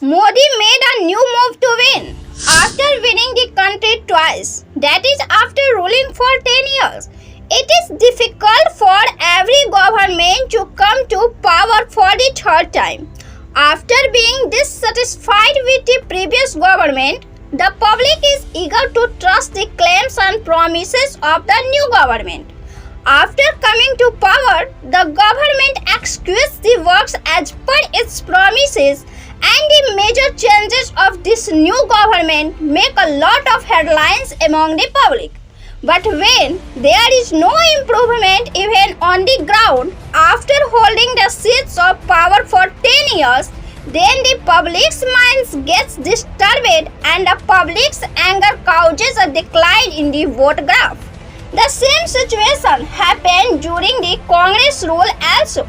Modi made a new move to win. After winning the country twice, that is after ruling for 10 years, it is difficult for every government to come to power for the third time. After being dissatisfied with the previous government, the public is eager to trust the claims and promises of the new government. After coming to power, the government executes the works as per its promises, and the major changes of this new government make a lot of headlines among the public. But when there is no improvement even on the ground after holding the seats of power for 10 years, then the public's minds gets disturbed and the public's anger causes a decline in the vote graph. The same situation happened during the Congress rule also.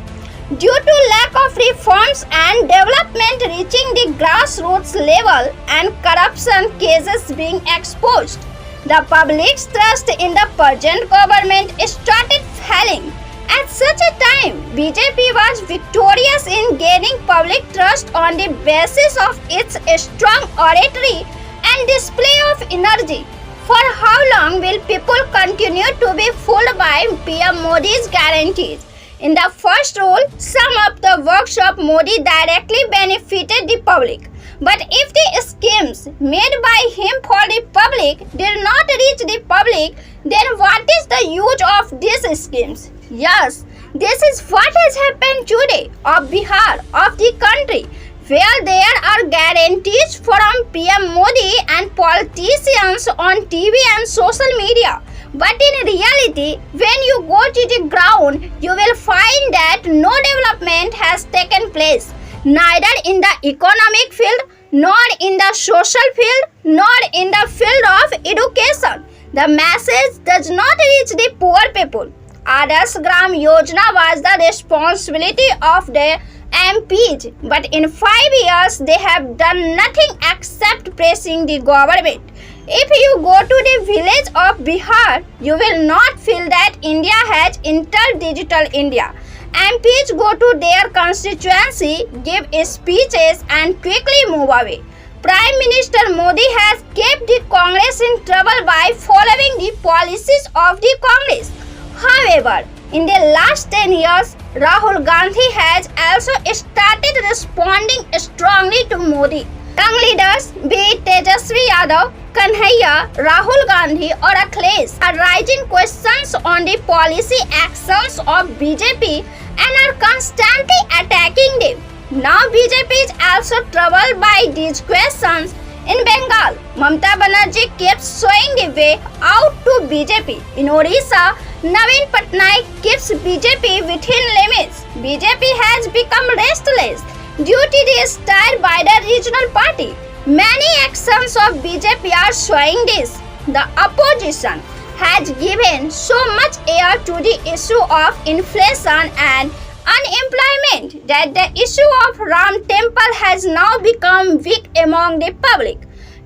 Due to lack of reforms and development reaching the grassroots level and corruption cases being exposed, the public's trust in the present government started falling. At such a time, BJP was victorious in gaining public trust on the basis of its strong oratory and display of energy. For how long will people continue to be fooled by PM Modi's guarantees? In the first rule, some of the works of Modi directly benefited the public. But if the schemes made by him for the public did not reach the public, then what is the use of these schemes? Yes, this is what has happened today of Bihar, of the country, where there are guarantees from PM Modi and politicians on TV and social media. But in reality, when you go to the ground, you will find that no development has taken place, neither in the economic field, nor in the social field, nor in the field of education. The message does not reach the poor people. Adarsh Gram Yojana was the responsibility of the MPs, but in 5 years they have done nothing except pressing the government. If you go to the village of Bihar, you will not feel that India has entered digital India. MPs go to their constituency, give speeches and quickly move away. Prime Minister Modi has kept the Congress in trouble by following the policies of the Congress. However, in the last 10 years, Rahul Gandhi has also started responding strongly to Modi. Young leaders, be it Tejasvi Yadav, Kanhaiya, Rahul Gandhi or Akhilesh, are raising questions on the policy actions of BJP and are constantly attacking them. Now BJP is also troubled by these questions. In Bengal, Mamata Banerjee keeps showing the way out to BJP. In Odisha, Navin Patnaik keeps BJP within limits. BJP has become restless due to the stir by the regional party. Many actions of BJP are showing this. The opposition has given so much air to the issue of inflation and unemployment that the issue of Ram Temple has now become weak among the public.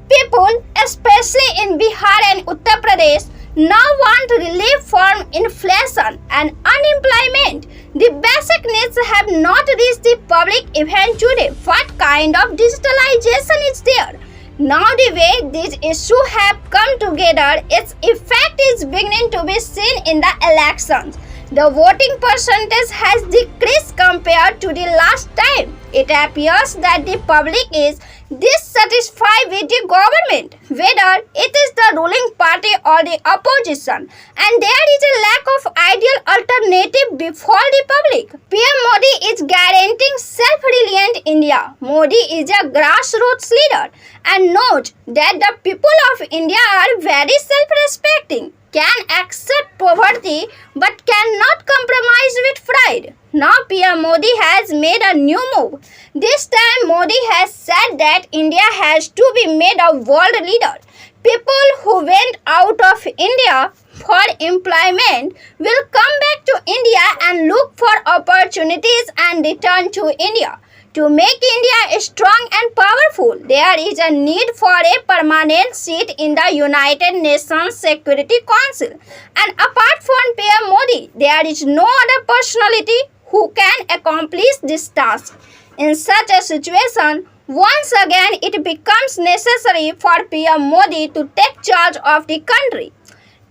People, especially in Bihar and Uttar Pradesh, now want relief from inflation and unemployment. The basic needs have not reached the public even today. What kind of digitalization is there? Now the way these issues have come together, its effect is beginning to be seen in the elections. The voting percentage has decreased compared to the last time. It appears that the public is dissatisfied with the government, whether it is the ruling party or the opposition, and there is a lack of ideal alternative before the public. PM Modi is guaranteeing self-reliant India. Modi is a grassroots leader and knows that the people of India are very self-respecting, can accept poverty but cannot compromise with pride. Now PM Modi has made a new move. This time Modi has said that India has to be made a world leader. People who went out of India for employment will come back to India and look for opportunities and return to India. To make India strong and powerful, there is a need for a permanent seat in the United Nations Security Council. And apart from PM Modi, there is no other personality who can accomplish this task. In such a situation, Once again, it becomes necessary for PM Modi to take charge of the country.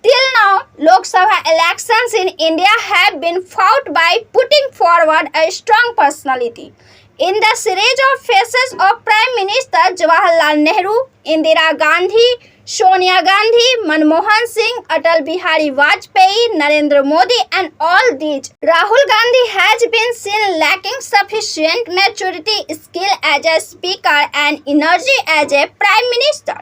Till now, Lok Sabha elections in India have been fought by putting forward a strong personality. In the series of faces of Prime Minister Jawaharlal Nehru, Indira Gandhi, Sonia Gandhi, Manmohan Singh, Atal Bihari Vajpayee, Narendra Modi and all these, Rahul Gandhi has been seen lacking sufficient maturity, skill as a speaker and energy as a Prime Minister.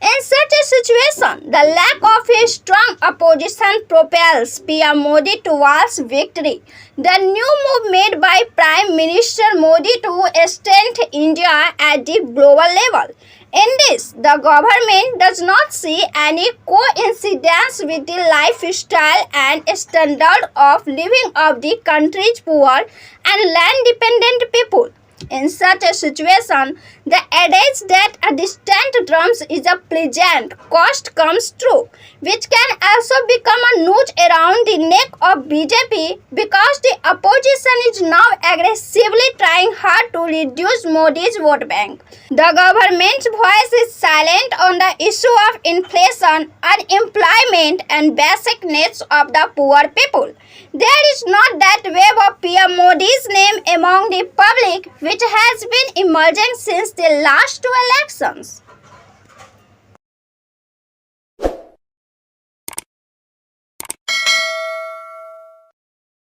In such a situation, the lack of a strong opposition propels PM Modi towards victory. The new move made by Prime Minister Modi to strengthen India at the global level. In this, the government does not see any coincidence with the lifestyle and standard of living of the country's poor and land-dependent people. In such a situation, the adage that a distant drums is a pleasant cost comes true, which can also become a noose around the neck of BJP because the opposition is now aggressively trying hard to reduce Modi's vote bank. The government's voice is silent on the issue of inflation, unemployment and basic needs of the poor people. There is not that wave of PM Modi's name among the public which has been emerging since the last two elections.